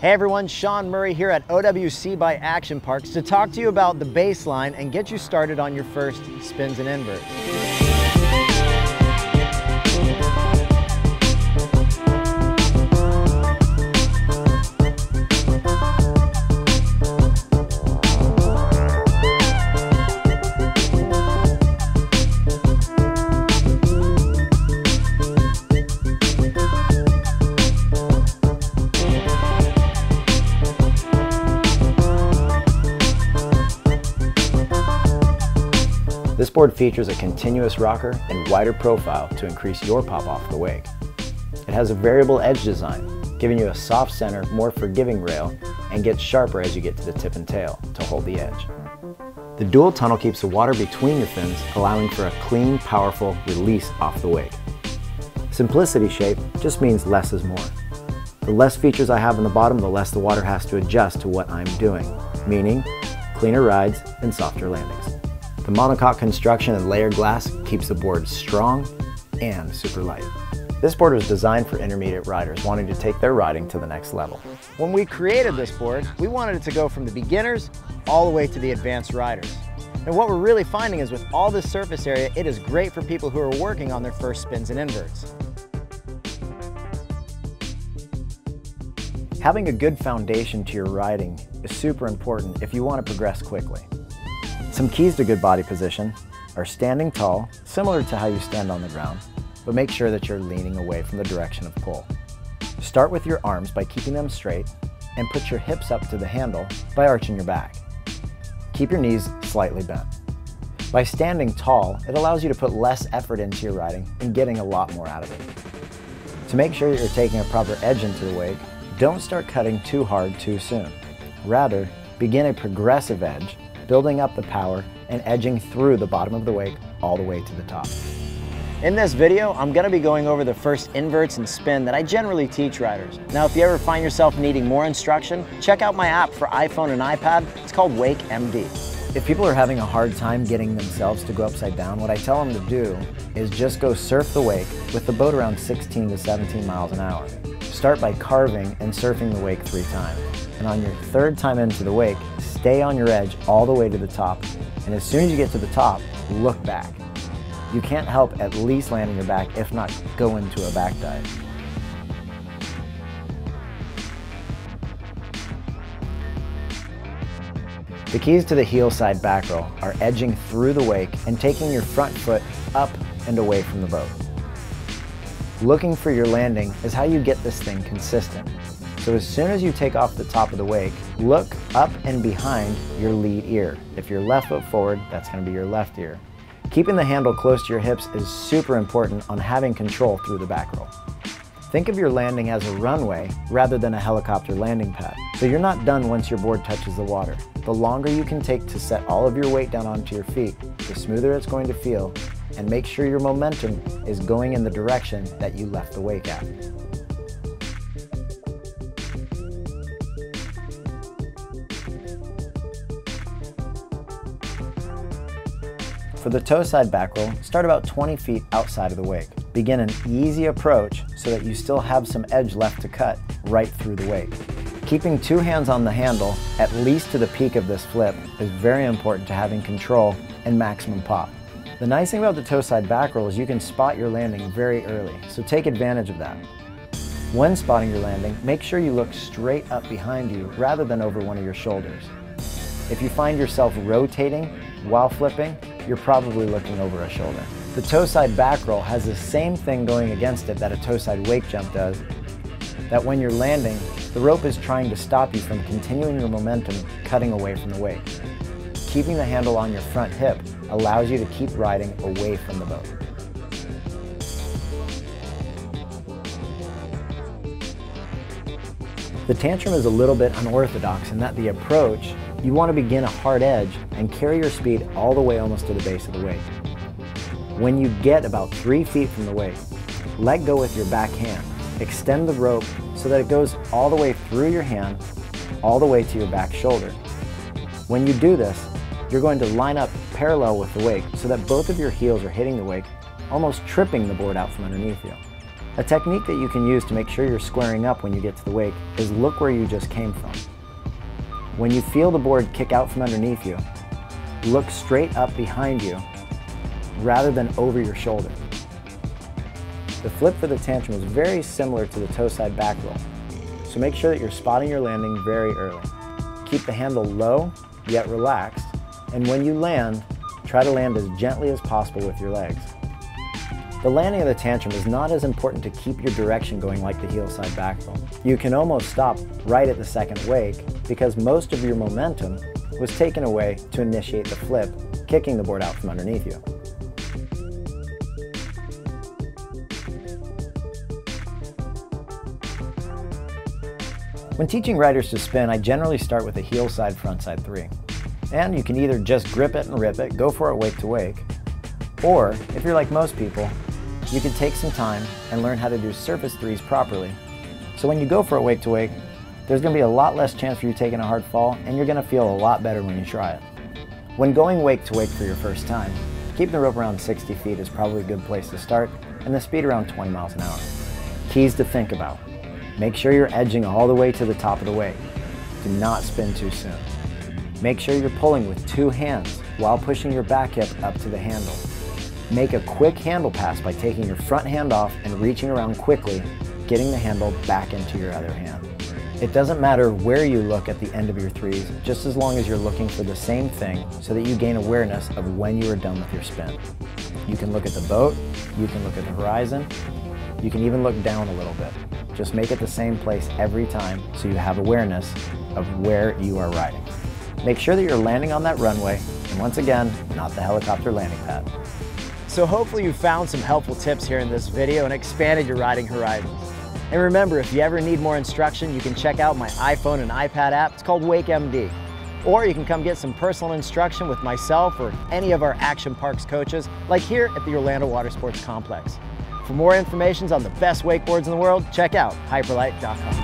Hey everyone, Shaun Murray here at OWC by Action Parks to talk to you about the baseline and get you started on your first spins and inverts. This board features a continuous rocker and wider profile to increase your pop off the wake. It has a variable edge design, giving you a soft center, more forgiving rail, and gets sharper as you get to the tip and tail to hold the edge. The dual tunnel keeps the water between your fins, allowing for a clean, powerful release off the wake. Simplicity shape just means less is more. The less features I have on the bottom, the less the water has to adjust to what I'm doing, meaning cleaner rides and softer landings. The monocoque construction and layered glass keeps the board strong and super light. This board was designed for intermediate riders wanting to take their riding to the next level. When we created this board, we wanted it to go from the beginners all the way to the advanced riders. And what we're really finding is with all this surface area, it is great for people who are working on their first spins and inverts. Having a good foundation to your riding is super important if you want to progress quickly. Some keys to good body position are standing tall, similar to how you stand on the ground, but make sure that you're leaning away from the direction of pull. Start with your arms by keeping them straight and put your hips up to the handle by arching your back. Keep your knees slightly bent. By standing tall, it allows you to put less effort into your riding and getting a lot more out of it. To make sure that you're taking a proper edge into the wake, don't start cutting too hard too soon. Rather, begin a progressive edge, building up the power and edging through the bottom of the wake all the way to the top. In this video, I'm going to be going over the first inverts and spin that I generally teach riders. Now, if you ever find yourself needing more instruction, check out my app for iPhone and iPad. It's called Wake MD. If people are having a hard time getting themselves to go upside down, what I tell them to do is just go surf the wake with the boat around 16 to 17 miles an hour. Start by carving and surfing the wake 3 times. And on your 3rd time into the wake, stay on your edge all the way to the top. And as soon as you get to the top, look back. You can't help at least land on your back, if not go into a back dive. The keys to the Heelside Backroll are edging through the wake and taking your front foot up and away from the boat. Looking for your landing is how you get this thing consistent. So as soon as you take off the top of the wake, look up and behind your lead ear. If you're left foot forward, that's going to be your left ear. Keeping the handle close to your hips is super important on having control through the back roll. Think of your landing as a runway rather than a helicopter landing pad. So you're not done once your board touches the water. The longer you can take to set all of your weight down onto your feet, the smoother it's going to feel, and make sure your momentum is going in the direction that you left the wake at. For the toe side back roll, start about 20 feet outside of the wake. Begin an easy approach so that you still have some edge left to cut right through the wake. Keeping 2 hands on the handle, at least to the peak of this flip, is very important to having control and maximum pop. The nice thing about the toe side back roll is you can spot your landing very early, so take advantage of that. When spotting your landing, make sure you look straight up behind you rather than over one of your shoulders. If you find yourself rotating while flipping, you're probably looking over a shoulder. The toe side back roll has the same thing going against it that a toe side wake jump does, that when you're landing, the rope is trying to stop you from continuing your momentum cutting away from the wake. Keeping the handle on your front hip allows you to keep riding away from the boat. The tantrum is a little bit unorthodox in that the approach, you want to begin a hard edge and carry your speed all the way almost to the base of the wake. When you get about 3 feet from the wake, let go with your back hand. Extend the rope so that it goes all the way through your hand, all the way to your back shoulder. When you do this, you're going to line up parallel with the wake so that both of your heels are hitting the wake, almost tripping the board out from underneath you. A technique that you can use to make sure you're squaring up when you get to the wake is look where you just came from. When you feel the board kick out from underneath you, look straight up behind you rather than over your shoulder. The flip for the tantrum is very similar to the toe-side back roll, so make sure that you're spotting your landing very early. Keep the handle low, yet relaxed, and when you land, try to land as gently as possible with your legs. The landing of the tantrum is not as important to keep your direction going like the Heelside Backroll. You can almost stop right at the second wake because most of your momentum was taken away to initiate the flip, kicking the board out from underneath you. When teaching riders to spin, I generally start with a heel side frontside 3. And you can either just grip it and rip it, go for it wake to wake, or if you're like most people, you can take some time and learn how to do surface 3s properly. So when you go for it wake to wake, there's going to be a lot less chance for you taking a hard fall, and you're going to feel a lot better when you try it. When going wake to wake for your first time, keeping the rope around 60 feet is probably a good place to start, and the speed around 20 miles an hour. Keys to think about. Make sure you're edging all the way to the top of the wake. Do not spin too soon. Make sure you're pulling with 2 hands while pushing your back hip up to the handle. Make a quick handle pass by taking your front hand off and reaching around quickly, getting the handle back into your other hand. It doesn't matter where you look at the end of your 3s, just as long as you're looking for the same thing so that you gain awareness of when you are done with your spin. You can look at the boat, you can look at the horizon, you can even look down a little bit. Just make it the same place every time so you have awareness of where you are riding. Make sure that you're landing on that runway, and once again, not the helicopter landing pad. So hopefully you found some helpful tips here in this video and expanded your riding horizons. And remember, if you ever need more instruction, you can check out my iPhone and iPad app. It's called WakeMD. Or you can come get some personal instruction with myself or any of our Action Parks coaches, like here at the Orlando Water Sports Complex. For more information on the best wakeboards in the world, check out hyperlite.com.